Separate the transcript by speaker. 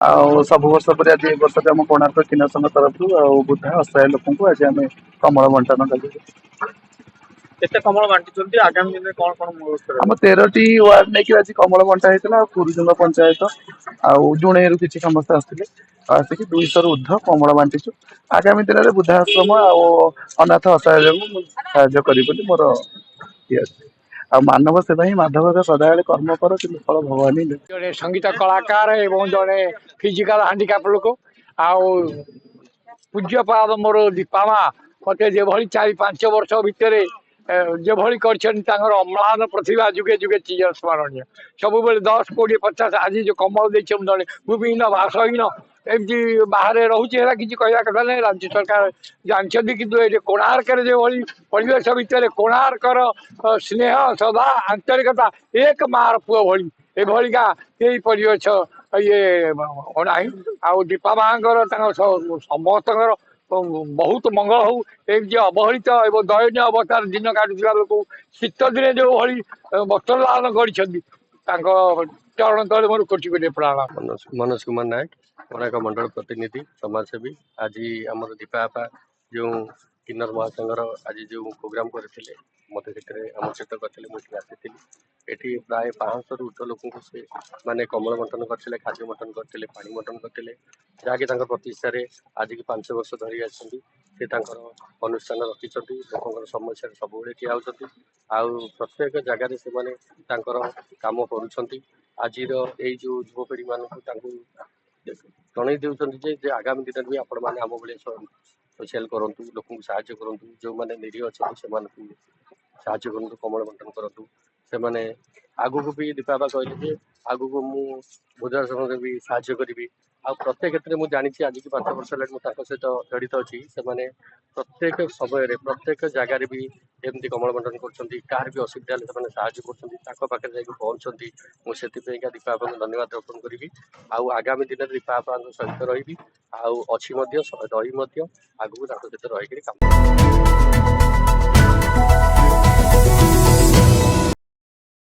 Speaker 1: सब वर्ष पर आज वर्ष आम कोणार्क किन्नर तरफ बुधा असहाय लोक आज आम कमल बंटन कलु।
Speaker 2: केते कमल बांटी आगामी दिन में कौन कौन मुहूर्त
Speaker 1: आम 13टी वार्ड नहीं आज कमल बंटा होता पुरुजुंग पंचायत जुणेरु किसी समस्त आसते आसिक 200 ऊर्ध कमल बांटीचु। आगामी दिन में वृद्धाश्रम अनाथ असहाय साहय मोर ये मानव सेवा ही माधव सदा कर्म कर कि फल भगवान ही देते।
Speaker 3: जड़े संगीत कलाकार एवं जड़े फिजिकाल हांडिकाप लोक पूज्यपाद मोर दीपामा मत जो 4-5 वर्ष भितर जो अम्लान प्रतिभा जुगे जुगे चीज स्मरणीय सब 10-20-50 आज जो कमल दे जड़े विभिन्न भाषाहीन एमती बाहर रोचे किसी कहवा कथा ना राज्य सरकार जानते कि कोणार्क जो परिवेश भितर कोणार्कर स्नेह सदा आंतरिकता एक मार पुओ भली एभलिका यही परिवेश ये अना आउ दीपा माँ समस्त बहुत मंगल हो एमती अवहेलित एवं दयनीय अवस्था दिन काटुवा लोक शीत दिन जो भली वस्त्र लालन कर चरण तले मोर कोटि कोटि प्रणाम।
Speaker 4: मनोज कुमार नायक कोणार्क मंडल प्रतिनिधि समाजसेवी आज आम दीपा बापा जो किन्नर महासंघर आज जो प्रोग्राम करते मत आमंत्रित करते मुझे आसी एटी प्राय 500 ରୁ ऊर्ध्व लोक से माने कमल बंटन करते खाद्य बंटन करते पानी बंटन करते जहाँकि प्रतिष्ठा आज की 5 वर्ष धरी आसती अनुष्ठान रखिंट लोक समस्या सब ठिया होती प्रत्येक जगार से कम कर आज जो युवपीढ़ी मानक जन दे आगामी दिन भी आपण मैंने आम भाई सोशल करूँ लोक साहय करूँ जो मैंने निरीह अच्छा से साहय करूँ कमल बंटन करूँ से आगू को भी दीपा कहले आगू को वृद्धाश्रम भी साहय करी आ प्रत्येक क्षेत्र में जानी आज की 5 वर्ष है सहित जड़ित अच्छी से प्रत्येक समय प्रत्येक जगार भी एमती कमल बंटन कर भी असुविधा साहय कर पहुँचती मुझे दीपा बापा धन्यवाद अर्पण करी आगामी दिन में दीपा बापा सहित रही अच्छी रही आगू सहित रही काम।